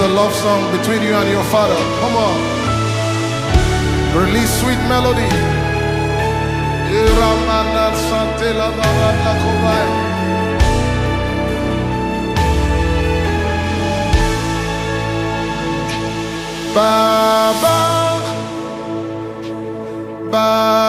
a love song between you and your father. Come on. Release sweet melody. Baba, Baba.